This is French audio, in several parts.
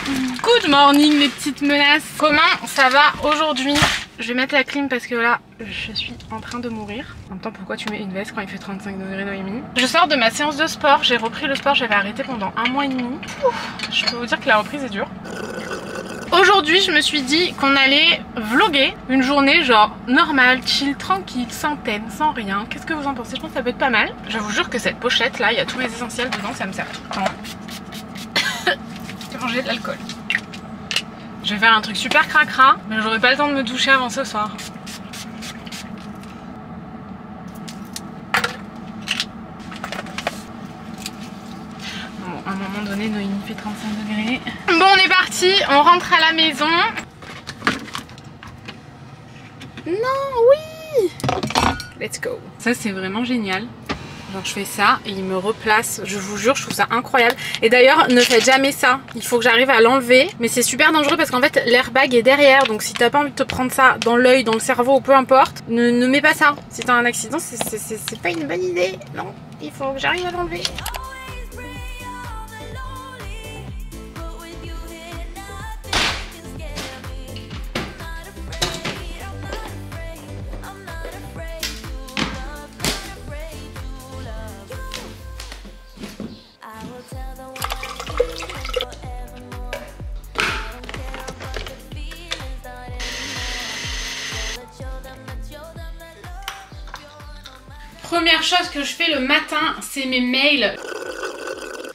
Good morning les petites menaces. Comment ça va aujourd'hui? Je vais mettre la clim parce que là je suis en train de mourir. En même temps, pourquoi tu mets une veste quand il fait 35 degrés Noémie? Je sors de ma séance de sport, j'ai repris le sport, j'avais arrêté pendant 1 mois et demi. Je peux vous dire que la reprise est dure. Aujourd'hui je me suis dit qu'on allait vlogger une journée genre normale, chill, tranquille, sans thème, sans rien. Qu'est-ce que vous en pensez? Je pense que ça peut être pas mal. Je vous jure que cette pochette là, il y a tous les essentiels dedans, ça me sert tout le temps. J'ai rangé de l'alcool. Je vais faire un truc super cracra, mais j'aurai pas le temps de me doucher avant ce soir. Bon, à un moment donné, Noémie fait 35 degrés. Bon, on est parti, on rentre à la maison. Non, oui! Let's go. Ça, c'est vraiment génial. Genre je fais ça et il me replace, je vous jure, je trouve ça incroyable. Et d'ailleurs ne faites jamais ça, il faut que j'arrive à l'enlever. Mais c'est super dangereux parce qu'en fait l'airbag est derrière. Donc si t'as pas envie de te prendre ça dans l'œil, dans le cerveau ou peu importe, ne mets pas ça. Si t'as un accident c'est pas une bonne idée. Non, il faut que j'arrive à l'enlever. Première chose que je fais le matin, c'est mes mails.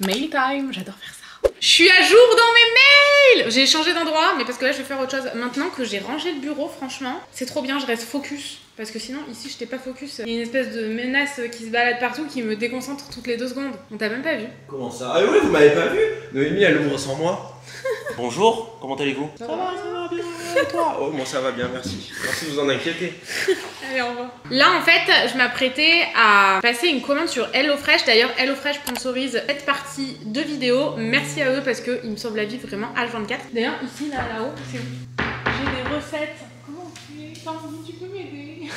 Mail time, j'adore faire ça. Je suis à jour dans mes mails. J'ai changé d'endroit, mais parce que là je vais faire autre chose. Maintenant que j'ai rangé le bureau, franchement, c'est trop bien, je reste focus. Parce que sinon, ici, j'étais pas focus. Il y a une espèce de menace qui se balade partout, qui me déconcentre toutes les 2 secondes. On t'a même pas vu. Comment ça? Ah oui, vous m'avez pas vu? Noémie, elle ouvre sans moi. Bonjour, comment allez-vous? Ça va bien, et toi? Oh, moi ça va bien, merci. Merci de vous en inquiéter. Allez, au revoir. Là, en fait, je m'apprêtais à passer une commande sur HelloFresh. D'ailleurs, HelloFresh sponsorise cette partie de vidéo. Merci à eux parce qu'ils me sauvent la vie vraiment H24. D'ailleurs, ici, là-haut, c'est où? J'ai des recettes. Comment tu es? Tu peux m'aider?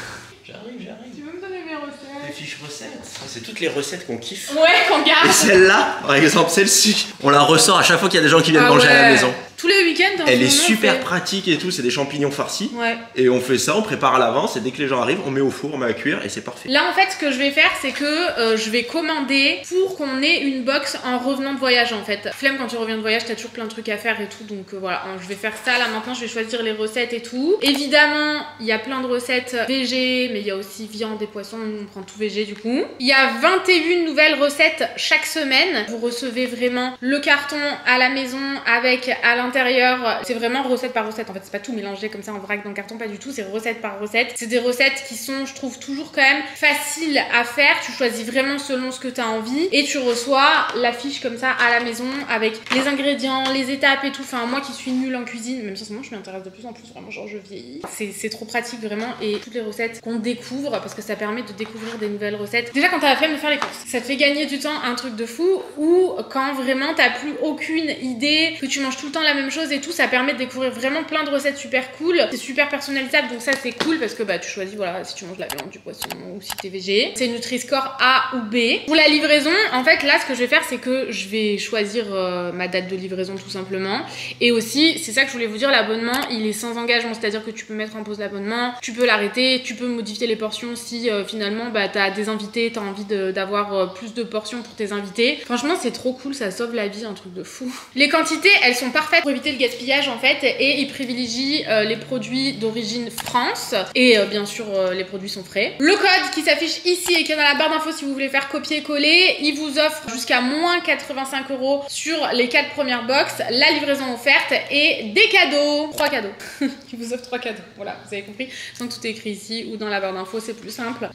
J'arrive. Tu veux me donner mes recettes? Les fiches recettes. C'est toutes les recettes qu'on kiffe. Ouais, qu'on garde. Et celle-là, par exemple, celle-ci, on la ressort à chaque fois qu'il y a des gens qui viennent manger à la maison. Tous les week-ends. Elle est super pratique et tout, c'est des champignons farcis. Ouais. Et on fait ça, on prépare à l'avance et dès que les gens arrivent, on met au four, on met à cuire et c'est parfait. Là en fait ce que je vais faire c'est que je vais commander pour qu'on ait une box en revenant de voyage en fait. Flemme quand tu reviens de voyage, t'as toujours plein de trucs à faire et tout, donc voilà, je vais faire ça là maintenant, je vais choisir les recettes et tout. Évidemment il y a plein de recettes végé, mais il y a aussi viande et poisson, on prend tout végé du coup. Il y a 21 nouvelles recettes chaque semaine. Vous recevez vraiment le carton à la maison avec à l'intérieur, c'est vraiment recette par recette en fait, c'est pas tout mélangé comme ça en vrac dans le carton, pas du tout, c'est recette par recette. C'est des recettes qui sont, je trouve, toujours quand même faciles à faire. Tu choisis vraiment selon ce que tu as envie et tu reçois la fiche comme ça à la maison avec les ingrédients, les étapes et tout. Enfin, moi qui suis nulle en cuisine, même si en ce moment je m'intéresse de plus en plus, vraiment genre je vieillis. C'est trop pratique vraiment, et toutes les recettes qu'on découvre, parce que ça permet de découvrir des nouvelles recettes. Déjà quand t'as la flemme de faire les courses, ça te fait gagner du temps, un truc de fou, ou quand vraiment t'as plus aucune idée, que tu manges tout le temps la même chose et tout, ça permet de découvrir vraiment plein de recettes super cool. C'est super personnalisable, donc ça c'est cool parce que bah tu choisis voilà si tu manges de la viande, du poisson ou si t'es végé. C'est Nutri-Score A ou B. Pour la livraison, en fait là ce que je vais faire c'est que je vais choisir ma date de livraison tout simplement. Et aussi c'est ça que je voulais vous dire, l'abonnement il est sans engagement, c'est-à-dire que tu peux mettre en pause l'abonnement, tu peux l'arrêter, tu peux modifier les portions si finalement bah t'as des invités, t'as envie d'avoir plus de portions pour tes invités. Franchement c'est trop cool, ça sauve la vie, un truc de fou. Les quantités elles sont parfaites pour éviter le gaspillage en fait, et ils privilégient les produits d'origine France et bien sûr les produits sont frais. Le code qui s'affiche ici et qui est dans la barre d'infos si vous voulez faire copier-coller, il vous offre jusqu'à moins 85 € sur les 4 premières box, la livraison offerte et des cadeaux. 3 cadeaux. Il vous offre 3 cadeaux. Voilà, vous avez compris. Donc tout est écrit ici ou dans la barre d'infos, c'est plus simple.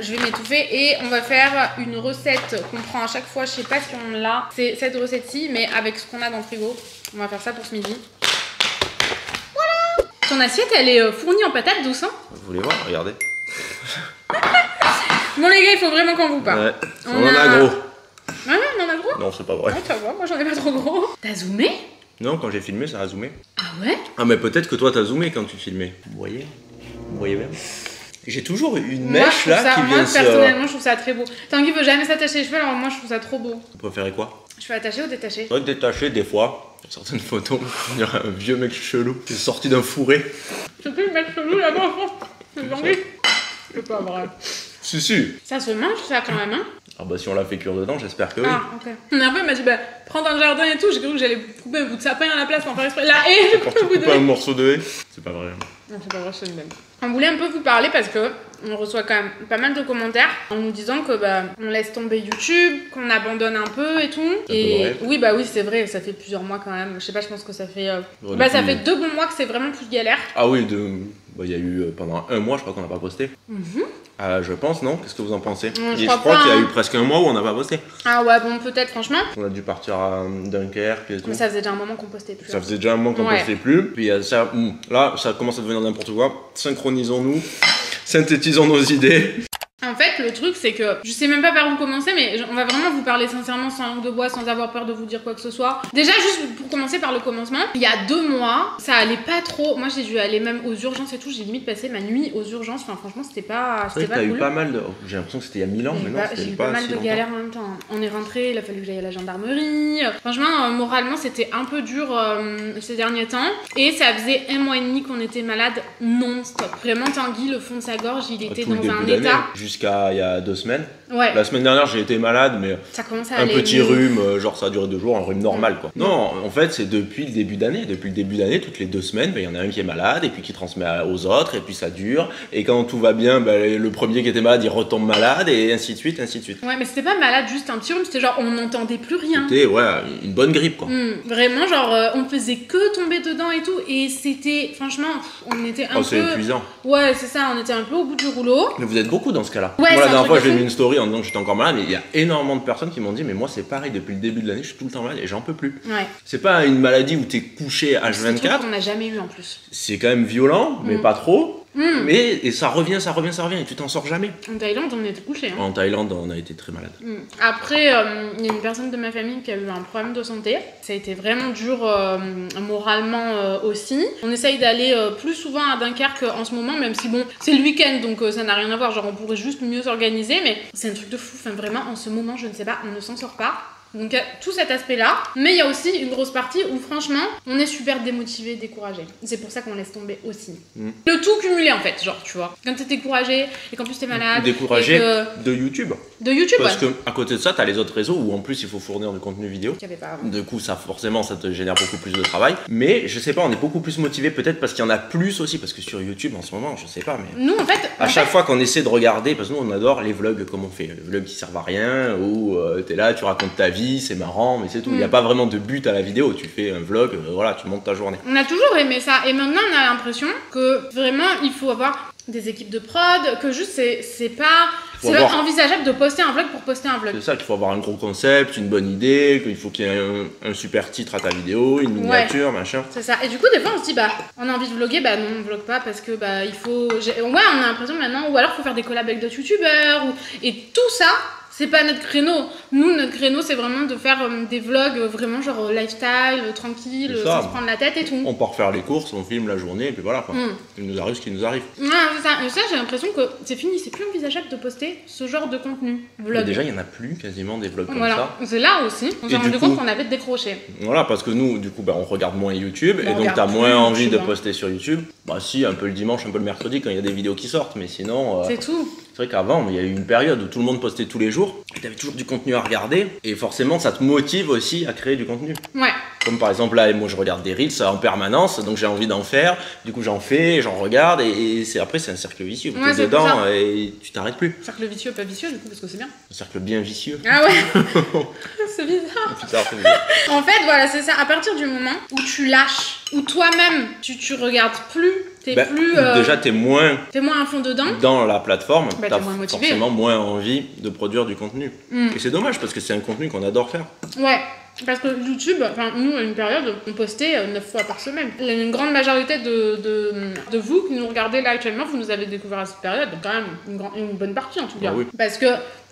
Je vais m'étouffer et on va faire une recette qu'on prend à chaque fois. Je sais pas si on l'a. C'est cette recette-ci, mais avec ce qu'on a dans le frigo. On va faire ça pour ce midi. Voilà. Ton assiette, elle est fournie en patates douces, hein? Vous voulez voir? Regardez. Bon les gars, il faut vraiment qu'on vous parle. Ouais, on en a gros. Ah ouais, on en a gros? Non, c'est pas vrai. Ouais, tu vois, moi j'en ai pas trop gros. T'as zoomé? Non, quand j'ai filmé, ça a zoomé. Ah ouais? Ah, mais peut-être que toi, t'as zoomé quand tu filmais. Vous voyez bien? J'ai toujours une Moi, mèche je trouve là ça, qui moi, vient se... personnellement, je trouve ça très beau. Tanguy veut jamais s'attacher les cheveux, alors moi, je trouve ça trop beau. Vous préférez quoi? Je fais attacher ou détacher? Moi, détaché des fois. Sur certaines photos, on dirait un vieux mec chelou qui est sorti d'un fourré. Je peux le mettre chelou là-bas, c'est Tanguy. C'est pas vrai. Si. Ça se mange, ça, quand même, hein? Ah bah si on l'a fait cuire dedans, j'espère que oui. Ah, ok. Mais après, il m'a dit, bah, prends dans le jardin et tout. J'ai cru que j'allais couper un bout de sapin à la place pour en faire exprès. La haie, j'ai coupé un bout de Pas un haie. morceau de haie. C'est pas vrai. Non, c'est pas vrai, c'est une blague. On voulait un peu vous parler parce que on reçoit quand même pas mal de commentaires en nous disant que bah on laisse tomber YouTube, qu'on abandonne un peu et tout. Et oui, bah oui, c'est vrai, ça fait plusieurs mois quand même. Je sais pas, je pense que ça fait ça fait 2 bons mois que c'est vraiment plus galère. Ah oui, il y a eu pendant 1 mois, je crois qu'on n'a pas posté. Je pense, non? Qu'est-ce que vous en pensez? Je crois qu'il y a eu presque 1 mois où on n'a pas posté. Ah ouais, bon, peut-être, franchement. On a dû partir à Dunkerque et tout. Mais ça faisait déjà un moment qu'on postait plus. Ça faisait déjà un moment qu'on postait plus. Puis ça, là, ça commence à devenir n'importe quoi. Synchronisons-nous, synthétisons nos idées. En fait, le truc, c'est que je sais même pas par où commencer, mais on va vraiment vous parler sincèrement, sans langue de bois, sans avoir peur de vous dire quoi que ce soit. Déjà, juste pour commencer par le commencement, il y a 2 mois, ça allait pas trop. Moi, j'ai dû aller même aux urgences et tout. J'ai limite passé ma nuit aux urgences. Enfin, franchement, c'était pas cool. T'as eu pas mal de... J'ai l'impression que c'était il y a 1000 ans, mais non, j'ai eu pas mal de galères en même temps. On est rentré, il a fallu que j'aille à la gendarmerie. Franchement, moralement, c'était un peu dur ces derniers temps. Et ça faisait 1 mois et demi qu'on était malade non-stop. Vraiment, Tanguy, le fond de sa gorge, il était dans un état. Jusqu'à il y a 2 semaines. Ouais. La semaine dernière, j'ai été malade, mais ça commence à un aller petit rhume, genre ça a duré 2 jours, un rhume normal quoi. Non, en fait, c'est depuis le début d'année. Depuis le début d'année, toutes les 2 semaines, il y en a un qui est malade, et puis qui transmet aux autres, et puis ça dure. Et quand tout va bien, le premier qui était malade, il retombe malade, et ainsi de suite, ainsi de suite. Ouais, mais c'était pas malade, juste un petit rhume, c'était genre on n'entendait plus rien. C'était, une bonne grippe quoi. Vraiment, genre on faisait que tomber dedans et tout, et c'était, franchement, on était un peu... c'est épuisant. Ouais, c'est ça, on était un peu au bout du rouleau. Mais vous êtes beaucoup dans ce cas-là. Ouais, moi, la dernière fois, j'ai mis une une story en disant que j'étais encore malade, mais il y a énormément de personnes qui m'ont dit, mais moi, c'est pareil, depuis le début de l'année, je suis tout le temps malade et j'en peux plus. Ouais. C'est pas une maladie où t'es couché H24. On n'a jamais eu en plus. C'est quand même violent, mais pas trop. Et ça revient, et tu t'en sors jamais. En Thaïlande, on était couché. Hein. En Thaïlande, on a été très malade. Après, il y a une personne de ma famille qui a eu un problème de santé. Ça a été vraiment dur moralement aussi. On essaye d'aller plus souvent à Dunkerque en ce moment, même si bon, c'est le week-end, donc ça n'a rien à voir. Genre, on pourrait juste mieux s'organiser, mais c'est un truc de fou. Enfin, vraiment, en ce moment, je ne sais pas, on ne s'en sort pas. Donc il y a tout cet aspect-là, mais il y a aussi une grosse partie où franchement, on est super démotivé, découragé. C'est pour ça qu'on laisse tomber aussi. Le tout cumulé en fait, genre tu vois. Quand t'es découragé et qu'en plus t'es malade. Découragé de YouTube. De YouTube, parce que à côté de ça, t'as les autres réseaux où en plus il faut fournir du contenu vidéo. Qu'il y avait pas avant. Du coup, ça forcément, ça te génère beaucoup plus de travail. Mais je sais pas, on est beaucoup plus motivé peut-être parce qu'il y en a plus aussi, parce que sur YouTube en ce moment, je sais pas, mais nous en fait, à chaque fois qu'on essaie de regarder, parce que nous on adore les vlogs comme on fait, les vlogs qui servent à rien, où t'es là, tu racontes ta vie, c'est marrant, mais c'est tout. Il n'y a pas vraiment de but à la vidéo. Tu fais un vlog, voilà, tu montes ta journée. On a toujours aimé ça. Et maintenant, on a l'impression que vraiment, il faut avoir des équipes de prod, que juste, c'est pas envisageable de poster un vlog pour poster un vlog. C'est ça, qu'il faut avoir un gros concept, une bonne idée, qu'il faut qu'il y ait un super titre à ta vidéo, une miniature, machin. C'est ça. Et du coup, des fois, on se dit, on a envie de vlogger, non, on vlog pas parce que, il faut... Ouais, on a l'impression maintenant, ou alors, il faut faire des collabs avec d'autres youtubeurs, et tout ça... C'est pas notre créneau. Nous, notre créneau, c'est vraiment de faire des vlogs vraiment genre lifestyle, tranquille, sans se prendre la tête et tout. On part faire les courses, on filme la journée et puis voilà quoi. Il nous arrive ce qui nous arrive. Ouais, c'est ça. Et ça, j'ai l'impression que c'est fini, c'est plus envisageable de poster ce genre de contenu. Vlog. Mais déjà, il y en a plus quasiment des vlogs comme ça. C'est là aussi. On s'est rendu compte qu'on avait décroché. Voilà, parce que nous, du coup, on regarde moins YouTube et donc t'as moins envie de poster sur YouTube. Bah si, un peu le dimanche, un peu le mercredi quand il y a des vidéos qui sortent, mais sinon... C'est tout. C'est vrai qu'avant, il y a eu une période où tout le monde postait tous les jours, et t'avais toujours du contenu à regarder, et forcément, ça te motive aussi à créer du contenu. Ouais. Comme par exemple, là, moi je regarde des Reels en permanence, donc j'ai envie d'en faire, du coup j'en fais, j'en regarde, et après c'est un cercle vicieux. Tu es dedans et tu t'arrêtes plus. Cercle vicieux, pas vicieux, du coup, parce que c'est bien. Un cercle bien vicieux. Ah ouais. C'est bizarre. En fait, voilà, c'est ça. À partir du moment où tu lâches, où toi-même, tu regardes plus, déjà t'es moins à fond dedans dans la plateforme, t'as forcément moins envie de produire du contenu. Et c'est dommage parce que c'est un contenu qu'on adore faire. Ouais. Parce que YouTube, nous, à une période, on postait 9 fois par semaine. Une grande majorité de vous qui nous regardez là actuellement, vous nous avez découvert à cette période, quand même une bonne partie en tout cas. Oui. Parce que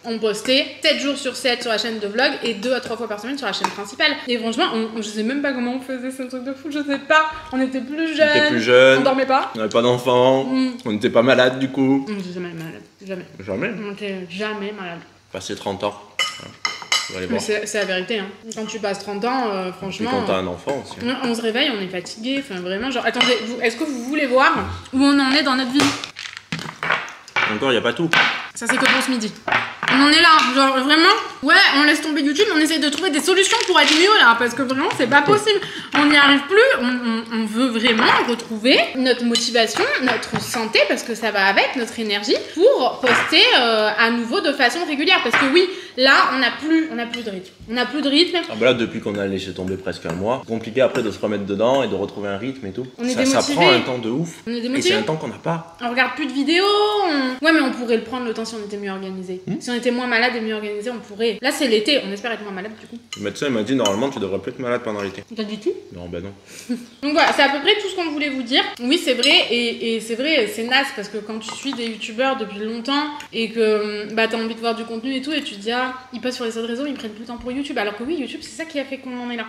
on postait 7 jours sur 7 sur la chaîne de vlog et 2 à 3 fois par semaine sur la chaîne principale. Et franchement, je sais même pas comment on faisait ce truc de fou, je sais pas. On était plus jeunes. On dormait pas. On n'avait pas d'enfants. On n'était pas malade du coup. On était jamais malade. Jamais. Jamais. On était jamais malade. Passé 30 ans. Mais c'est la vérité, hein. Quand tu passes 30 ans, franchement. Et quand t'as un enfant aussi. On se réveille, on est fatigué, enfin vraiment. Genre, attendez, est-ce que vous voulez voir où on en est dans notre vie? Encore, il n'y a pas tout. Ça, c'est que pour ce midi. On en est là, genre vraiment. Ouais, on laisse tomber YouTube, on essaie de trouver des solutions pour être mieux là, parce que vraiment, c'est pas possible. On n'y arrive plus. On veut vraiment retrouver notre motivation, notre santé, parce que ça va avec, notre énergie, pour poster à nouveau de façon régulière. Parce que oui, là, on n'a plus de rythme. On n'a plus de rythme. Ah bah là, depuis qu'on a laissé tomber presque un mois, compliqué après de se remettre dedans et de retrouver un rythme et tout. On est démotivé. Ça prend un temps de ouf. On est démotivé. Et c'est un temps qu'on n'a pas. On regarde plus de vidéos. Ouais, mais on pourrait le prendre le temps si on était mieux organisé. Si on était moins malade et mieux organisé, on pourrait. Là, c'est l'été, on espère être moins malade du coup. Le médecin m'a dit normalement tu devrais plus être malade pendant l'été. T'as dit tout? Non, bah non. Donc voilà, c'est à peu près tout ce qu'on voulait vous dire. Oui, c'est vrai, et c'est vrai, c'est naze parce que quand tu suis des youtubeurs depuis longtemps et que bah t'as envie de voir du contenu et tout, et tu te dis ah, ils passent sur les autres réseaux, ils prennent plus le temps pour YouTube. Alors que oui, YouTube, c'est ça qui a fait qu'on en est là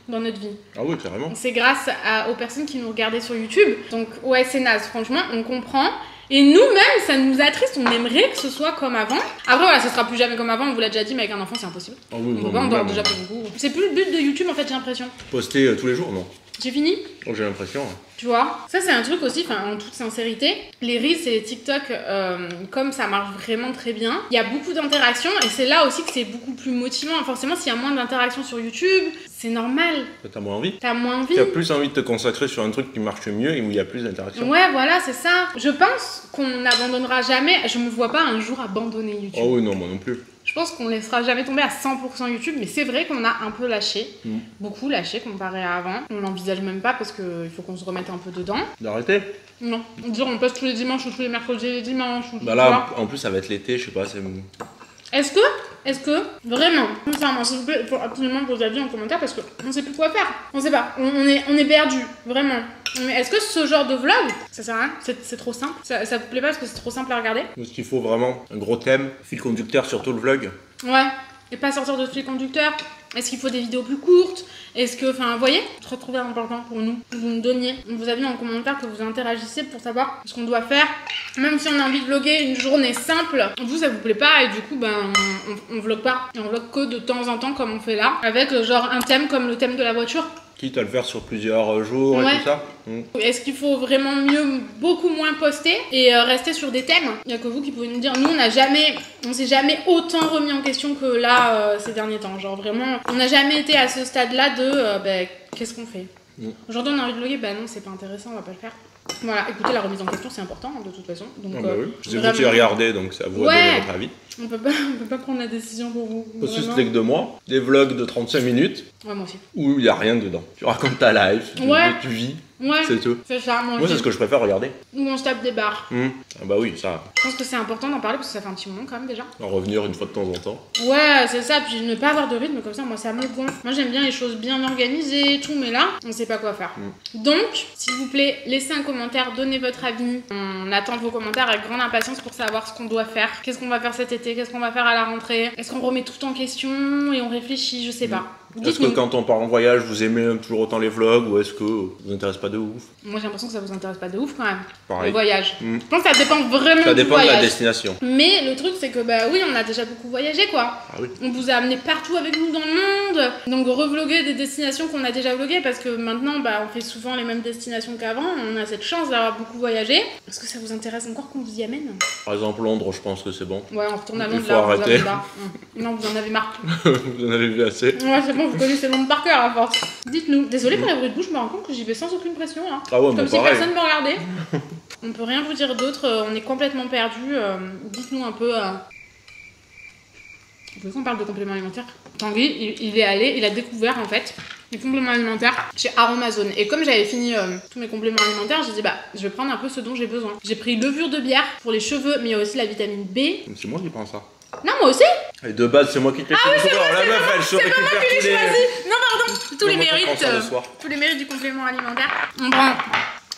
dans notre vie. Ah oui, carrément. C'est grâce aux personnes qui nous regardaient sur YouTube. Donc ouais, c'est naze, franchement, on comprend. Et nous-mêmes, ça nous attriste, on aimerait que ce soit comme avant. Après voilà, ça sera plus jamais comme avant, on vous l'a déjà dit, mais avec un enfant c'est impossible. Ah oui, donc on dort déjà pour beaucoup. C'est plus le but de YouTube en fait, j'ai l'impression. Poster tous les jours, non. J'ai fini? Oh, j'ai l'impression. Tu vois, ça c'est un truc aussi, en toute sincérité, les Reels et les TikTok, comme ça marche vraiment très bien, il y a beaucoup d'interactions et c'est là aussi que c'est beaucoup plus motivant. Forcément, s'il y a moins d'interactions sur YouTube, c'est normal. T'as moins envie. T'as moins envie. T'as plus envie de te consacrer sur un truc qui marche mieux et où il y a plus d'interactions. Ouais, voilà, c'est ça. Je pense qu'on n'abandonnera jamais, je me vois pas un jour abandonner YouTube. Oh oui, non, moi non plus. Je pense qu'on ne laissera jamais tomber à 100% YouTube, mais c'est vrai qu'on a un peu lâché, beaucoup lâché comparé à avant. On l'envisage même pas parce qu'il faut qu'on se remette un peu dedans. D'arrêter? Non, dire on poste tous les dimanches ou tous les mercredis et les dimanches. Ou bah là, en plus ça va être l'été, je sais pas, c'est... Est-ce que, vraiment, sincèrement, s'il vous plaît, il faut absolument vos avis en commentaire parce qu'on sait plus quoi faire. On sait pas, on est perdu, vraiment. Mais est-ce que ce genre de vlog, ça sert à rien? C'est trop simple? Ça vous plaît pas parce que c'est trop simple à regarder? Est-ce qu'il faut vraiment un gros thème, fil conducteur sur tout le vlog? Ouais, et pas sortir de fil conducteur. Est-ce qu'il faut des vidéos plus courtes? Est-ce que, vous voyez, c'est très important pour nous que vous nous donniez vos avis en commentaire, que vous interagissiez pour savoir ce qu'on doit faire. Même si on a envie de vlogger une journée simple, vous ça vous plaît pas et du coup on vlog pas. Et on vlog que de temps en temps comme on fait là, avec genre un thème comme le thème de la voiture. Quitte à le faire sur plusieurs jours et tout ça. Est-ce qu'il faut vraiment mieux, beaucoup moins poster et rester sur des thèmes? Il n'y a que vous qui pouvez nous dire. Nous, on s'est jamais autant remis en question que là ces derniers temps. Genre vraiment, on n'a jamais été à ce stade-là de qu'est-ce qu'on fait? Aujourd'hui, on a envie de vlogger, non, c'est pas intéressant, on va pas le faire. Voilà, écoutez, la remise en question, c'est important de toute façon. Donc, bah oui. C'est vous qui regardez, donc c'est à vous de donner votre avis. On peut pas prendre la décision pour vous. Parce que c'était que de moi, des vlogs de 35 minutes. Ouais, moi aussi. Où il n'y a rien dedans. Tu racontes ta life, tu vis. Ouais, c'est tout. C'est ça, moi c'est ce que je préfère regarder. Où on se tape des barres. Ah bah oui, ça. Je pense que c'est important d'en parler parce que ça fait un petit moment quand même déjà. En revenir une fois de temps en temps. Ouais, c'est ça, puis ne pas avoir de rythme comme ça, moi ça me gonfle. Moi j'aime bien les choses bien organisées, tout, mais là, on sait pas quoi faire. Donc, s'il vous plaît, laissez un commentaire, donnez votre avis. On attend vos commentaires avec grande impatience pour savoir ce qu'on doit faire. Qu'est-ce qu'on va faire cet été, qu'est-ce qu'on va faire à la rentrée. Est-ce qu'on remet tout en question et on réfléchit, je sais pas. Est-ce que quand on part en voyage, vous aimez toujours autant les vlogs ou est-ce que vous intéresse pas de ouf? Moi j'ai l'impression que ça vous intéresse pas de ouf quand même. Pareil. Le voyage. Je pense que ça dépend vraiment ça du dépend voyage. de la destination. Mais le truc c'est que oui, on a déjà beaucoup voyagé quoi. Ah oui. On vous a amené partout avec nous dans le monde. Donc revloguer des destinations qu'on a déjà vloguées parce que maintenant on fait souvent les mêmes destinations qu'avant. On a cette chance d'avoir beaucoup voyagé. Est-ce que ça vous intéresse encore qu'on vous y amène? Par exemple Londres, je pense que c'est bon. Ouais, on retourne à Il Londres faut là, arrêter. vous avez marre. Non, vous en avez marre. Vous en avez vu assez. Ouais, c'est bon, vous connaissez Londres par cœur à force. Dites-nous. Désolée pour les bruits de bouche, je me rends compte que j'y vais sans aucune pression là. Ah ouais, comme si pareil. personne me regardait. On peut rien vous dire d'autre, on est complètement perdu. Dites-nous un peu. Vous voulez qu'on parle de compléments alimentaires? Tanguy, il est allé, il a découvert en fait les compléments alimentaires chez Aromazone. Et comme j'avais fini tous mes compléments alimentaires, j'ai dit je vais prendre un peu ce dont j'ai besoin. J'ai pris levure de bière pour les cheveux, mais il y a aussi la vitamine B. C'est moi qui prends ça. Non, moi aussi. Et de base, c'est moi qui te les oui, c'est la meuf, elle se récupère tous les... Non, pardon. Tous les mérites du complément alimentaire. On prend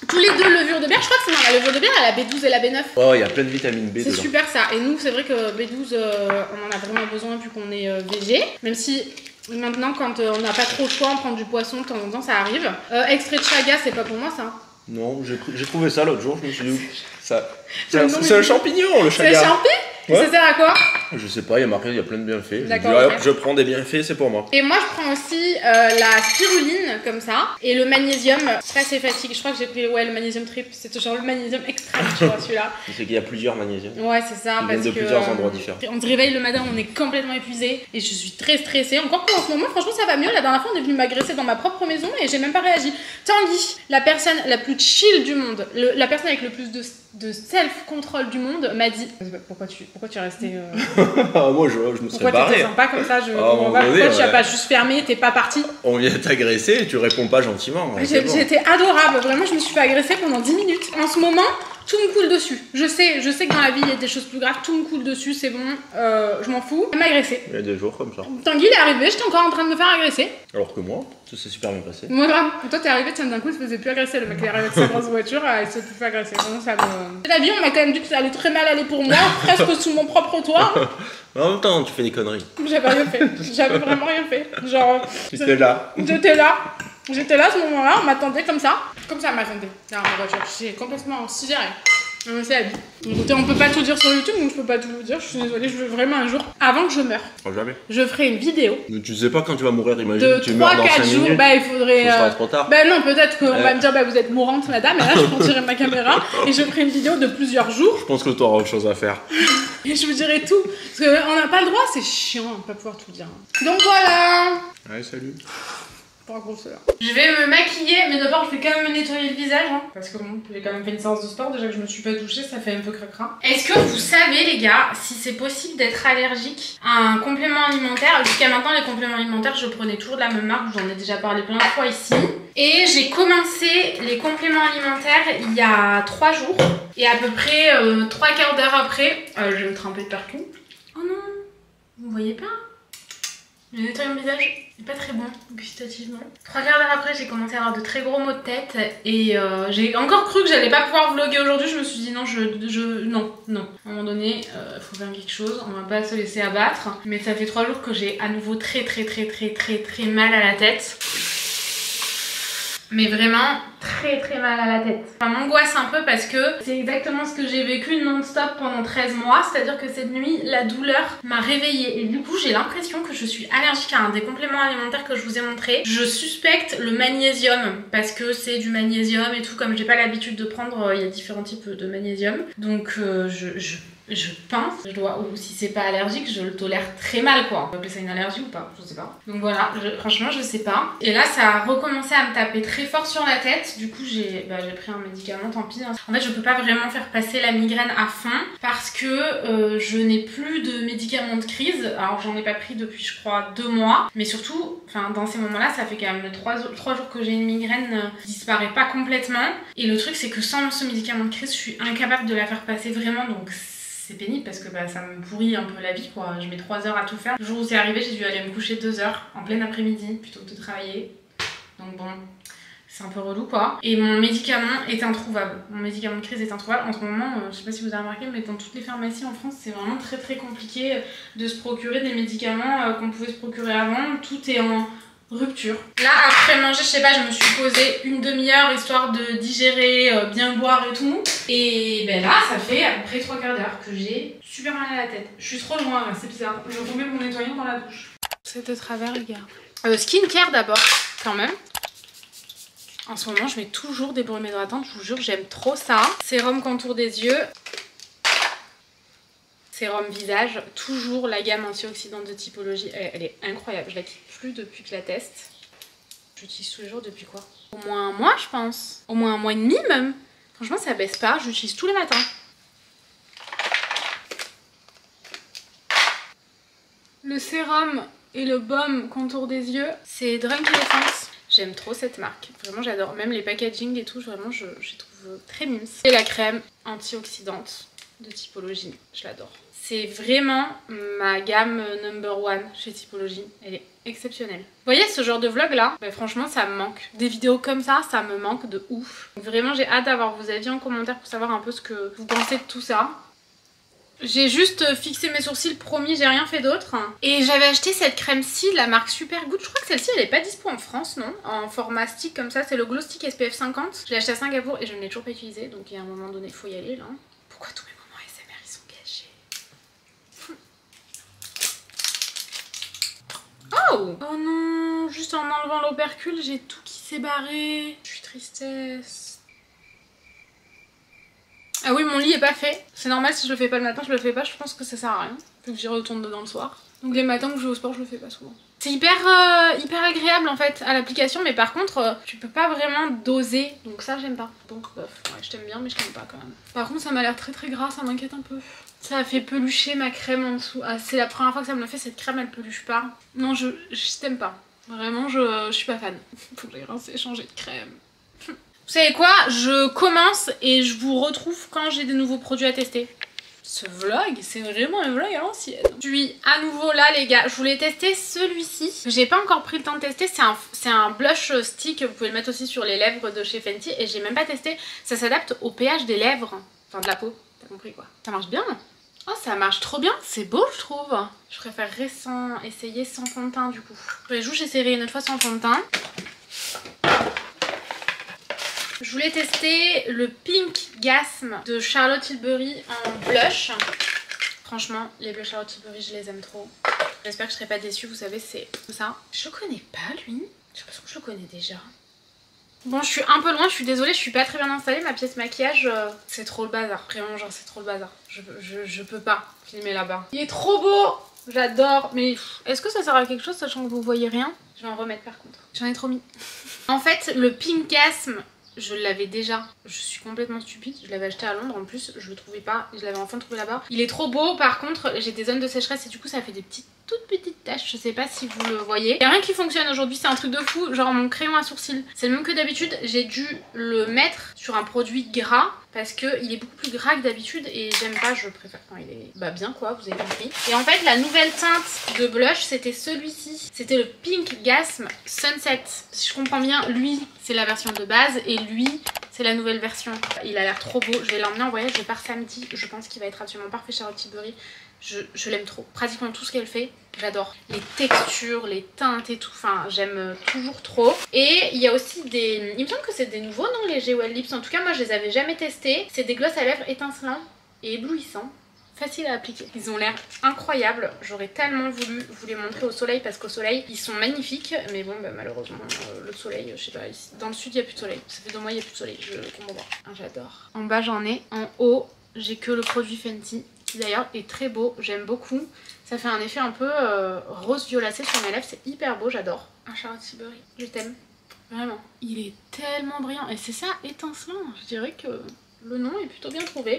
Tous les deux levures de bière, je crois que c'est dans la levure de bière, elle a la B12 et la B9. Ouais, il y a plein de vitamine B C'est dedans. super ça. Et nous, c'est vrai que B12, on en a vraiment besoin vu qu'on est végé. Même si maintenant, quand on n'a pas trop le choix, on prend du poisson, de temps en temps, ça arrive. Extrait de chaga, c'est pas pour moi ça. Non, j'ai trouvé ça l'autre jour, je me suis dit, ça, C'est c'est un champignon le C'est chaga. champé. Ouais. Ça sert à quoi? Je sais pas, il y a marqué, il y a plein de bienfaits. Je me dis, D'accord, ah, ok. je prends des bienfaits, c'est pour moi. Et moi, je prends aussi la spiruline, comme ça, et le magnésium, stress et fatigue. Je crois que j'ai pris le magnésium trip, c'est genre le magnésium extrême, tu vois, celui-là. C'est qu'il y a plusieurs magnésiums. Ouais, c'est ça, Ils parce viennent de que plusieurs endroits différents. on se réveille le matin, on est complètement épuisé, et je suis très stressée. Encore qu'en ce moment, franchement, ça va mieux. La dernière fois, on est venu m'agresser dans ma propre maison, et j'ai même pas réagi. Tanguy, la personne la plus chill du monde, la personne avec le plus de self-control du monde, m'a dit pourquoi tu es resté Moi, je me serais pourquoi t'étais barré. sympa comme ça, moment donné, pourquoi tu as ouais. pas juste fermé, t'es pas parti. On vient t'agresser et tu réponds pas gentiment. Ouais, c'est bon. J'étais adorable, vraiment je me suis fait agresser pendant 10 minutes. En ce moment, tout me coule dessus. Je sais que dans la vie il y a des choses plus graves, tout me coule dessus, c'est bon, je m'en fous. Elle m'a agressé. Il y a des jours comme ça. Tanguy il est arrivé, j'étais encore en train de me faire agresser. Alors que moi, ça s'est super bien passé. Moi grave, toi t'es arrivé, tiens d'un coup il se faisait plus agresser, le mec il est arrivé avec sa grosse voiture, il se fait agresser. Vraiment ça me... C'est la vie, on m'a quand même dit que ça allait très mal aller pour moi, presque sous mon propre toit. Mais en même temps, tu fais des conneries. J'avais rien fait, j'avais vraiment rien fait. Genre, J'étais là. J'étais là à ce moment-là, on m'attendait comme ça m'attendait dans ma voiture. J'étais complètement sidérée. Mais c'est la vie. Écoutez, on peut pas tout dire sur YouTube, donc je peux pas tout vous dire. Je suis désolée, je veux vraiment un jour, avant que je meure, Jamais. je ferai une vidéo Mais tu sais pas quand tu vas mourir, imagine. de Tu meurs dans 5 3-4 jours. minutes. Bah, il faudrait. Ce sera trop tard. Bah, non, peut-être qu'on va me dire, bah, vous êtes mourante, madame. Et là, je prendrai ma caméra et je ferai une vidéo de plusieurs jours. Je pense que tu auras autre chose à faire. Et je vous dirai tout. Parce qu'on n'a pas le droit, c'est chiant, on peut pas pouvoir tout dire. Donc voilà. Allez, salut. Pas grosseur. Je vais me maquiller, mais d'abord je vais quand même me nettoyer le visage, hein, parce que bon, j'ai quand même fait une séance de sport, déjà que je me suis pas douchée, ça fait un peu cracra. Est-ce que vous savez les gars, si c'est possible d'être allergique à un complément alimentaire? Jusqu'à maintenant les compléments alimentaires, je prenais toujours de la même marque, j'en ai déjà parlé plein de fois ici. Et j'ai commencé les compléments alimentaires il y a 3 jours, et à peu près 3/4 d'heure après, je vais me tremper de partout. Oh non, vous voyez pas? J'ai nettoyé mon visage, c'est pas très bon gustativement. 3/4 d'heure après, j'ai commencé à avoir de très gros maux de tête et j'ai encore cru que j'allais pas pouvoir vlogger aujourd'hui. Je me suis dit non, non. À un moment donné, faut faire quelque chose, on va pas se laisser abattre. Mais ça fait 3 jours que j'ai à nouveau très mal à la tête. Mais vraiment très mal à la tête. Ça m'angoisse un peu parce que c'est exactement ce que j'ai vécu non-stop pendant 13 mois. C'est-à-dire que cette nuit, la douleur m'a réveillée. Et du coup, j'ai l'impression que je suis allergique à un des compléments alimentaires que je vous ai montré. Je suspecte le magnésium parce que c'est du magnésium et tout. Comme j'ai pas l'habitude de prendre, il y a différents types de magnésium. Donc je pense, ou si c'est pas allergique, je le tolère très mal quoi. On peut appeler ça une allergie ou pas, je sais pas. Donc voilà, franchement je sais pas. Et là ça a recommencé à me taper très fort sur la tête. Du coup j'ai pris un médicament, tant pis. En fait je peux pas vraiment faire passer la migraine à fond parce que je n'ai plus de médicaments de crise. Alors j'en ai pas pris depuis je crois 2 mois. Mais surtout, dans ces moments là ça fait quand même 3 jours que j'ai une migraine qui disparaît pas complètement. Et le truc c'est que sans ce médicament de crise je suis incapable de la faire passer vraiment, donc c'est pénible parce que ça me pourrit un peu la vie quoi. Je mets 3 heures à tout faire. Le jour où c'est arrivé, j'ai dû aller me coucher 2 heures en plein après-midi plutôt que de travailler. Donc bon, c'est un peu relou quoi. Et mon médicament est introuvable. Mon médicament de crise est introuvable. En ce moment, je sais pas si vous avez remarqué, mais dans toutes les pharmacies en France, c'est vraiment très compliqué de se procurer des médicaments qu'on pouvait se procurer avant. Tout est en rupture. Là, après manger, je sais pas, je me suis posée une demi-heure histoire de digérer, bien boire et tout. Et ben là, ça fait à peu près 3/4 d'heure que j'ai super mal à la tête. Je suis trop loin, c'est bizarre. Je remets mon nettoyant dans la douche. C'est de travers, les gars. Skincare d'abord, quand même. En ce moment, je mets toujours des brûlures hydratantes, je vous jure, j'aime trop ça. Sérum contour des yeux. Sérum visage, toujours la gamme antioxydante de Typologie, elle est incroyable, je la quitte plus depuis que je la teste. J'utilise tous les jours depuis quoi? Au moins un mois je pense, au moins 1 mois et demi même. Franchement ça baisse pas, j'utilise tous les matins. Le sérum et le baume contour des yeux, c'est Drunk Elephant. J'aime trop cette marque, vraiment j'adore, même les packaging et tout, vraiment je trouve très mimes. Et la crème antioxydante de Typologie. Je l'adore. C'est vraiment ma gamme #1 chez Typologie. Elle est exceptionnelle. Vous voyez ce genre de vlog là, bah, franchement ça me manque. Des vidéos comme ça me manque de ouf. Vraiment j'ai hâte d'avoir vos avis en commentaire pour savoir un peu ce que vous pensez de tout ça. J'ai juste fixé mes sourcils, promis, j'ai rien fait d'autre. Et j'avais acheté cette crème-ci de la marque Supergood. Je crois que celle-ci elle est pas dispo en France, non? En format stick comme ça, c'est le Glow Stick SPF 50. Je l'ai acheté à Singapour et je ne l'ai toujours pas utilisé, donc il y a un moment donné il faut y aller là. Pourquoi tous mes moments ASMR ils sont cachés? Oh! Oh non, juste en enlevant l'opercule, j'ai tout qui s'est barré. Je suis tristesse. Ah oui, mon lit est pas fait. C'est normal, si je le fais pas le matin, je le fais pas. Je pense que ça sert à rien. Faut que j'y retourne dedans le soir. Donc les matins où je vais au sport, je le fais pas souvent. C'est hyper agréable en fait à l'application, mais par contre, tu peux pas vraiment doser. Donc ça, j'aime pas. Donc bof, ouais, je t'aime bien, mais je t'aime pas quand même. Par contre, ça m'a l'air très gras, ça m'inquiète un peu. Ça a fait pelucher ma crème en dessous. Ah, c'est la première fois que ça me le fait, cette crème, elle peluche pas. Non, je t'aime pas. Vraiment, je suis pas fan. Faut que j'aille rincer, changer de crème. Vous savez quoi? Je commence et je vous retrouve quand j'ai des nouveaux produits à tester. Ce vlog, c'est vraiment un vlog à l'ancienne. Je suis à nouveau là les gars. Je voulais tester celui-ci. J'ai pas encore pris le temps de tester. C'est un blush stick. Vous pouvez le mettre aussi sur les lèvres de chez Fenty. Et j'ai même pas testé. Ça s'adapte au pH des lèvres. Enfin de la peau. T'as compris quoi? Ça marche bien. Oh ça marche trop bien. C'est beau je trouve. Je préférerais essayer sans fond de teint du coup. Pour les joues j'essaierai une autre fois sans fond de teint. Je voulais tester le Pink Gasm de Charlotte Tilbury en blush. Franchement, les blushs Charlotte Tilbury, je les aime trop. J'espère que je serai pas déçue, vous savez, c'est ça. Je connais pas lui. J'ai l'impression que je le connais déjà. Bon, je suis un peu loin, je suis désolée, je suis pas très bien installée. Ma pièce maquillage, c'est trop le bazar. Vraiment, genre, c'est trop le bazar. Je peux pas filmer là-bas. Il est trop beau! J'adore. Mais est-ce que ça sert à quelque chose, sachant que vous voyez rien? Je vais en remettre par contre. J'en ai trop mis. En fait, le Pink Gasm, je l'avais déjà, je suis complètement stupide, je l'avais acheté à Londres en plus, je le trouvais pas, je l'avais enfin trouvé là-bas. Il est trop beau, par contre j'ai des zones de sécheresse et du coup ça fait des toutes petites taches, je sais pas si vous le voyez. Il y a rien qui fonctionne aujourd'hui, c'est un truc de fou, genre mon crayon à sourcils, c'est le même que d'habitude, j'ai dû le mettre sur un produit gras parce qu'il est beaucoup plus gras que d'habitude et j'aime pas, je préfère quand il est bien quoi, vous avez compris. Et en fait la nouvelle teinte de blush c'était celui-ci, c'était le Pink Gasm Sunset. Si je comprends bien, lui c'est la version de base et lui c'est la nouvelle version. Il a l'air trop beau, je vais l'emmener en voyage, je pars samedi, je pense qu'il va être absolument parfait Charlotte Tilbury. Je l'aime trop, pratiquement tout ce qu'elle fait, j'adore. Les textures, les teintes et tout, enfin j'aime toujours trop. Et il y a aussi des, il me semble que c'est des nouveaux non les G-Well Lips, en tout cas moi je les avais jamais testés. C'est des gloss à lèvres étincelants et éblouissants, faciles à appliquer. Ils ont l'air incroyables, j'aurais tellement voulu vous les montrer au soleil parce qu'au soleil ils sont magnifiques. Mais bon bah, malheureusement le soleil, je sais pas, ici, dans le sud il n'y a plus de soleil. Ça fait 2 mois il n'y a plus de soleil, je comprends pas. Ah, j'adore. En bas j'en ai, en haut j'ai que le produit Fenty qui d'ailleurs est très beau, j'aime beaucoup. Ça fait un effet un peu rose violacé sur mes lèvres, c'est hyper beau, j'adore. Un Charlotte Tilbury, je t'aime, vraiment. Il est tellement brillant et c'est ça, étincelant. Je dirais que le nom est plutôt bien trouvé.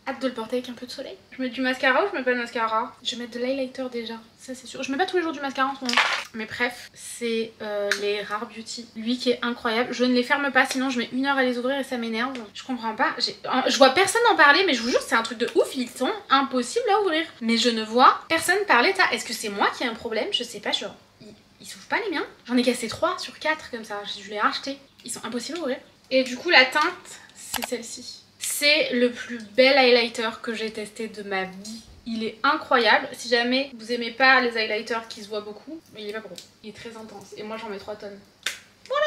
Hâte de le porter avec un peu de soleil. Je mets du mascara ou je mets pas de mascara? Je vais mettre de l'highlighter déjà, ça c'est sûr. Je mets pas tous les jours du mascara en ce moment. Mais bref, c'est les Rare Beauty. Lui qui est incroyable. Je ne les ferme pas, sinon je mets 1 heure à les ouvrir et ça m'énerve. Je comprends pas. Je vois personne en parler, mais je vous jure, c'est un truc de ouf. Ils sont impossibles à ouvrir. Mais je ne vois personne parler de ça. Est-ce que c'est moi qui ai un problème? Je sais pas, genre, ils s'ouvrent pas les miens. J'en ai cassé 3 sur 4 comme ça. Je les ai rachetés. Ils sont impossibles à ouvrir. Et du coup, la teinte, c'est celle-ci. C'est le plus bel highlighter que j'ai testé de ma vie. Il est incroyable. Si jamais vous aimez pas les highlighters qui se voient beaucoup, mais il est pas gros. Il est très intense. Et moi j'en mets 3 tonnes. Voilà.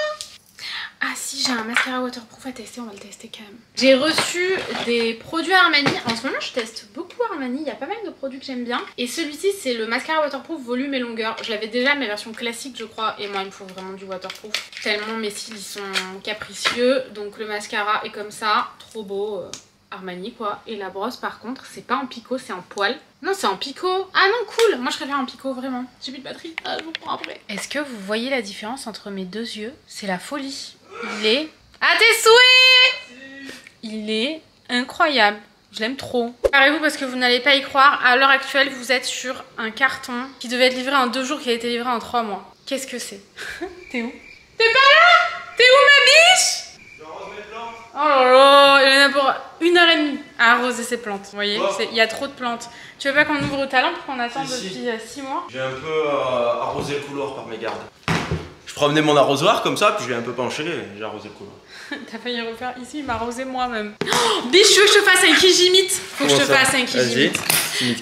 Ah si, j'ai un mascara waterproof à tester, on va le tester quand même. J'ai reçu des produits Armani. En ce moment je teste beaucoup Armani, il y a pas mal de produits que j'aime bien. Et celui-ci c'est le mascara waterproof volume et longueur. Je l'avais déjà mais version classique je crois. Et moi il me faut vraiment du waterproof. Tellement mes cils ils sont capricieux. Donc le mascara est comme ça, trop beau. Armani quoi. Et la brosse par contre c'est pas en picot, c'est en poil. Non c'est en picot. Ah non cool, moi je préfère en picot vraiment. J'ai plus de batterie, je vous prends après. Est-ce que vous voyez la différence entre mes deux yeux? C'est la folie. Il est à tes souhaits. Il est incroyable. Je l'aime trop. Préparez-vous parce que vous n'allez pas y croire. À l'heure actuelle vous êtes sur un carton qui devait être livré en 2 jours, qui a été livré en 3 mois. Qu'est-ce que c'est? T'es où? T'es pas là? T'es où ma biche? Oh là là, il y en a pour 1 heure et demie. Ah arroser ses plantes. Vous voyez, il y a trop de plantes. Tu veux pas qu'on ouvre ta lampe qu'on attend depuis 6 mois? J'ai un peu arrosé le couloir par mégarde. Je promenais mon arrosoir comme ça, puis je l'ai un peu penché et j'ai arrosé le couloir. T'as failli refaire ici, il m'a arrosé moi-même. Oh, biche, tu veux que je te fasse un kijimite? Faut que je te fasse un kijimite.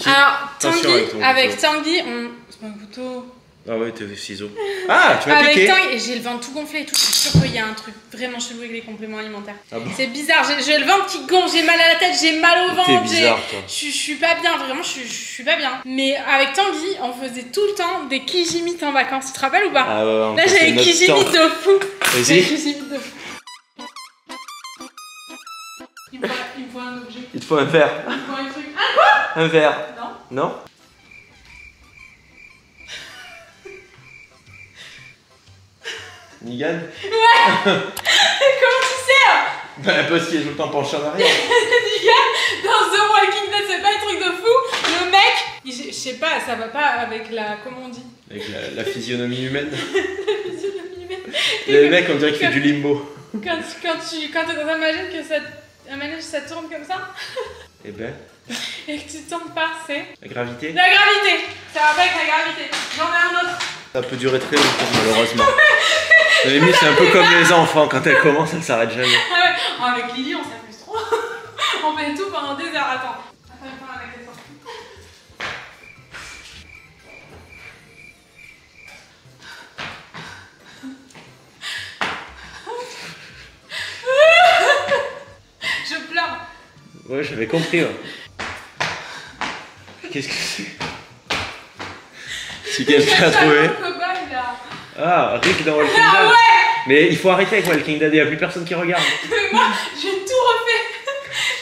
Alors, Tanguy, avec Tanguy, c'est pas un couteau. Ah ouais, t'es ciseaux. Ah, tu m'as piqué. Avec Tanguy, et j'ai le ventre tout gonflé et tout. Je suis sûre qu'il y a un truc vraiment chelou avec les compléments alimentaires. Ah bon? C'est bizarre, j'ai le ventre qui gonfle, j'ai mal à la tête, j'ai mal au ventre. T'es bizarre, toi. Je suis pas bien, vraiment, je suis pas bien. Mais avec Tanguy, on faisait tout le temps des kijimites en vacances. Tu te rappelles ou pas? Ah ouais, là, j'ai des kijimites de fou. Vas-y. Il me faut un objet. Il te faut un verre. Il me faut un truc. Ah, quoi? Un verre. Non. Non? Nigan? Ouais. Comment tu sais? Bah parce qu'il est tout le temps penché en arrière. Nigan, dans The Walking Dead, c'est pas un truc de fou. Le mec, je sais pas, ça va pas avec la... Comment on dit? Avec la physionomie humaine. La physionomie humaine. Le mec, on dirait qu'il fait du limbo. Quand t'es dans un manège, un manège ça tourne comme ça. Eh ben. Et que tu tombes pas, c'est... La gravité? La gravité. Ça va pas avec la gravité. J'en ai un autre. Ça peut durer très longtemps, malheureusement. La limite, c'est un peu comme les enfants, quand elles commencent, elles s'arrêtent jamais. Ah ouais. Oh, avec Lily, on s'amuse trop. On fait tout pendant des heures. Attends. Je pleure. Ouais, j'avais compris. Ouais. Qu'est-ce que c'est? Si quelqu'un a trouvé. Ah, Rick dans Walking Dead. Ah ouais. Mais il faut arrêter avec Walking Dead, il n'y a plus personne qui regarde. Mais moi, j'ai tout refait.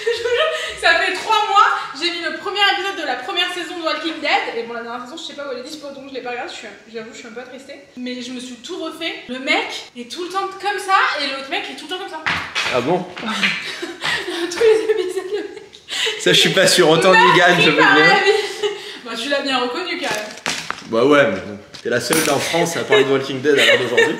Je vous jure, ça fait 3 mois, j'ai mis le premier épisode de la première saison de Walking Dead. Et bon, la dernière saison, je sais pas où elle est dispo, donc je l'ai pas regardée. J'avoue, je suis un peu tristée. Mais je me suis tout refait. Le mec est tout le temps comme ça, et l'autre mec est tout le temps comme ça. Ah bon? Tous les épisodes, le mec. Ça, je suis pas sûr. Autant Negan, je veux bien. Bah, tu l'as bien reconnu quand même. Bah ouais, mais bon. T'es la seule en France à parler de Walking Dead à l'heure d'aujourd'hui.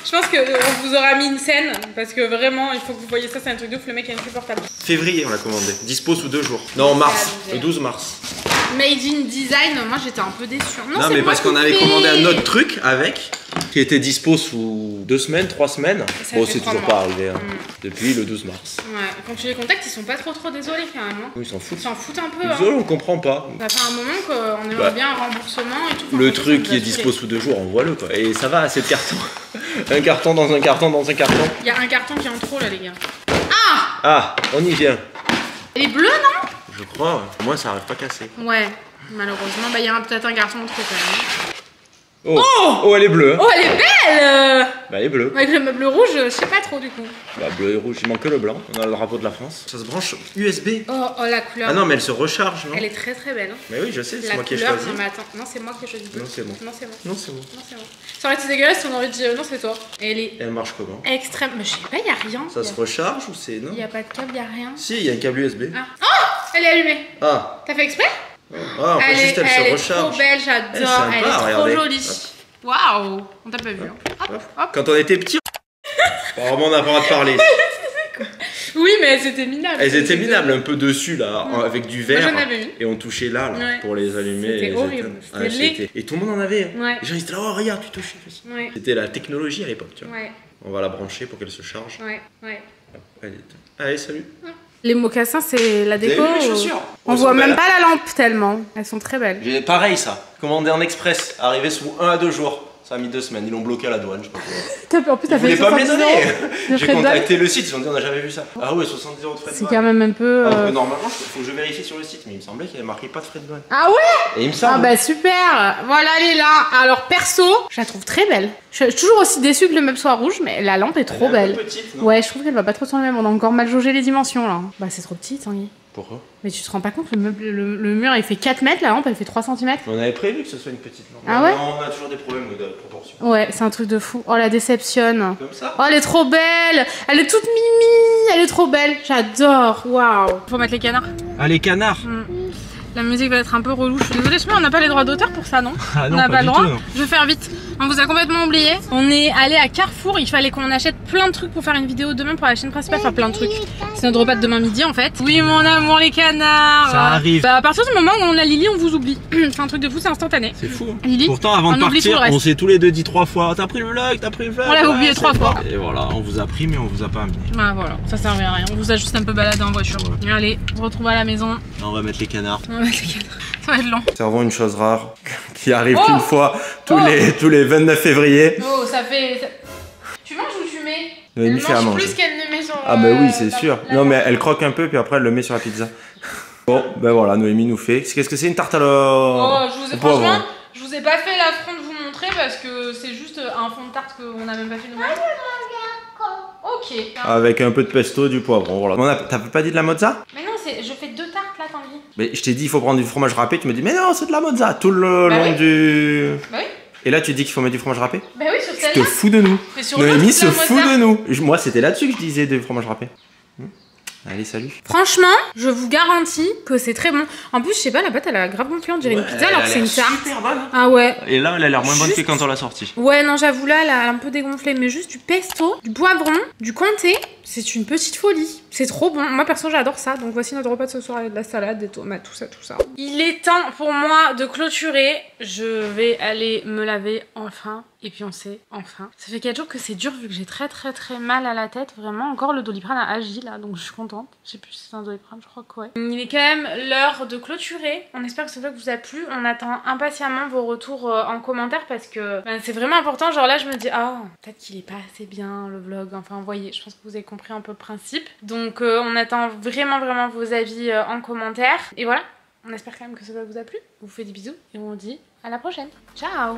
Je pense qu'on vous aura mis une scène parce que vraiment il faut que vous voyez ça, c'est un truc de ouf, le mec est insupportable. Février on l'a commandé, dispo sous 2 jours. Non, mars, le 12 mars. Made in Design, moi j'étais un peu déçue. Non mais parce qu'on avait commandé un autre truc avec, qui était dispo sous 2 semaines, 3 semaines. Bon, c'est toujours pas arrivé, hein. Depuis le 12 mars. Ouais, quand tu les contactes, ils sont pas trop désolés quand même. Hein. Oui, ils s'en foutent. Ils s'en foutent un peu. Désolé, on comprend pas. Ça fait un moment qu'on aimerait bien un remboursement et tout. Le truc qui est dispo sous 2 jours, envoie-le quoi. Et ça va, c'est le carton. Un carton dans un carton dans un carton. Il y a un carton qui est en trop là, les gars. Ah, on y vient. Elle est bleue, non? Je crois, moi ça arrive pas cassé. Ouais, malheureusement, bah il y a peut-être un carton en trop quand même. Oh, oh, elle est bleue. Oh, elle est belle. Bah, elle est bleue. Avec le meuble rouge, je sais pas trop du coup. Bah, bleu et rouge, il manque que le blanc. On a le drapeau de la France. Ça se branche USB. Oh, la couleur. Ah non, mais elle se recharge, non? Elle est très très belle. Hein. Mais oui, je sais, c'est moi qui ai couleur, choisi. Non, mais attends, non, c'est moi qui ai choisi. Non, c'est moi. Non, c'est moi. Non, c'est moi. Non, c'est moi. Ça aurait été dégueulasse si on aurait dit non, c'est toi. Et elle est. Elle marche comment? Extrême. Mais je sais pas, y a rien. Ça se recharge ou c'est. Non? Y a pas de câble, y a rien. Si, il y a un câble USB. Ah. Oh, elle est allumée. Ah. T'as fait exprès? Ah, en fait, juste elle se recharge. Elle est trop belle, j'adore. Elle est trop regardez. jolie. Waouh. On t'a pas vu. Hop, hop. Quand on était petits. Apparemment, on n'a pas le droit de parler. Oui, mais elles étaient minables. Elles étaient minables, un peu dessus là, avec du verre. Moi, j'en avais une. Et on touchait là, Ouais. pour les allumer. C'était et les horrible. éteindre. C'était laid. Et tout le monde en avait. Ouais. Les gens ils étaient là, oh regarde, tu touches. Ouais. C'était la technologie à l'époque, tu vois. Ouais. On va la brancher pour qu'elle se charge. Ouais. Ouais. Allez, salut. Les mocassins, c'est la déco. Vous avez vu mes chaussures? On voit même pas la lampe tellement. Elles sont très belles. J'ai pareil ça. Commandé en express, arrivé sous 1 à 2 jours. Ça a mis 2 semaines, ils l'ont bloqué à la douane, je sais pas quoi. En plus, t'as fait Ils voulaient pas me les 70 donner. de J'ai frais de contacté le site, ils ont dit on a jamais vu ça. Ah ouais, 70 € de frais de C'est douane. quand même un peu. Alors que normalement, faut que je vérifie sur le site, mais il me semblait qu'il y avait marqué pas de frais de douane. Ah ouais? Et il me semble. Ah bah super. Voilà, elle est là. Alors perso, je la trouve très belle. Je suis toujours aussi déçue que le meuble soit rouge, mais la lampe est trop Elle est un belle. peu petite, non? Ouais, je trouve qu'elle va pas trop sur le même. On a encore mal jaugé les dimensions là. Bah c'est trop petit, Tanguy. Pourquoi? Mais tu te rends pas compte, le mur il fait 4 mètres, la lampe elle fait 3 cm. On avait prévu que ce soit une petite lampe. Ah ouais? Non, on a toujours des problèmes de proportion. Ouais, c'est un truc de fou. Oh la déception. Comme ça? Oh elle est trop belle. Elle est toute mimi. Elle est trop belle. J'adore. Waouh. Faut mettre les canards. Ah, les canards. La musique va être un peu relou. Je suis désolée, on n'a pas les droits d'auteur pour ça, non? Ah non, on n'a pas le droit. Non. Je vais faire vite. On vous a complètement oublié. On est allé à Carrefour, il fallait qu'on achète plein de trucs pour faire une vidéo demain pour la chaîne principale, enfin plein de trucs. C'est notre repas de demain midi en fait. Oui mon amour les canards. Ça arrive. Bah, à partir du moment où on a Lily, on vous oublie. C'est un truc de fou, c'est instantané. C'est fou. Lily, pourtant avant de partir, on s'est tous les deux dit 3 fois. T'as pris le vlog, t'as pris le vlog. On l'a oublié 3 fois. Et voilà, on vous a pris mais on vous a pas amené. Bah voilà, ça servait à rien. On vous a juste un peu baladé en voiture. Ouais. Allez, on se retrouve à la maison. Là, on va mettre les canards. On va mettre les canards. Ça va être long. Servons une chose rare qui arrive qu'une fois tous les 29 février. Oh, ça fait... Tu manges ou tu mets? Elle mange plus qu'elle ne met sur... Ah bah oui, c'est sûr. Non mais elle croque un peu puis après elle le met sur la pizza. Bon, ben voilà, Noémie nous fait. Qu'est-ce que c'est, une tarte à la... Oh, franchement, je vous ai pas fait l'affront de vous montrer parce que c'est juste un fond de tarte qu'on a même pas fait nous-mêmes. Ok. Avec un peu de pesto, du poivron, voilà. T'as pas dit de la mozza? Mais non, je fais 2 tartes là, t'as envie. Mais je t'ai dit il faut prendre du fromage râpé, tu me dis mais non c'est de la mozza tout le long du... Bah oui. Et là tu dis qu'il faut mettre du fromage râpé? Bah oui, sur celle-là. Tu te fous de nous. Noémie se fout de nous. Moi c'était là-dessus que je disais du fromage râpé. Allez, salut. Franchement, je vous garantis que c'est très bon. En plus, je sais pas, la pâte elle a grave gonflé, on dirait une pizza alors que c'est une tarte. Super bonne. Ah ouais. Et là, elle a l'air moins bonne que quand on l'a sortie. Ouais, non, j'avoue, là, elle a un peu dégonflé. Mais juste du pesto, du poivron, du comté, c'est une petite folie. C'est trop bon. Moi, perso, j'adore ça. Donc, voici notre repas de ce soir avec de la salade, des tomates, tout ça, tout ça. Il est temps pour moi de clôturer. Je vais aller me laver enfin. Et puis on sait, enfin. Ça fait 4 jours que c'est dur vu que j'ai très mal à la tête. Vraiment, encore le Doliprane a agi là, donc je suis contente. Je sais plus si c'est un Doliprane, je crois que ouais. Il est quand même l'heure de clôturer. On espère que ce vlog vous a plu. On attend impatiemment vos retours en commentaire parce que c'est vraiment important. Genre là, je me dis, ah, peut-être qu'il est pas assez bien le vlog. Enfin, vous voyez, je pense que vous avez compris un peu le principe. Donc on attend vraiment vos avis en commentaire. Et voilà, on espère quand même que ce vlog vous a plu. On vous fait des bisous et on vous dit à la prochaine. Ciao!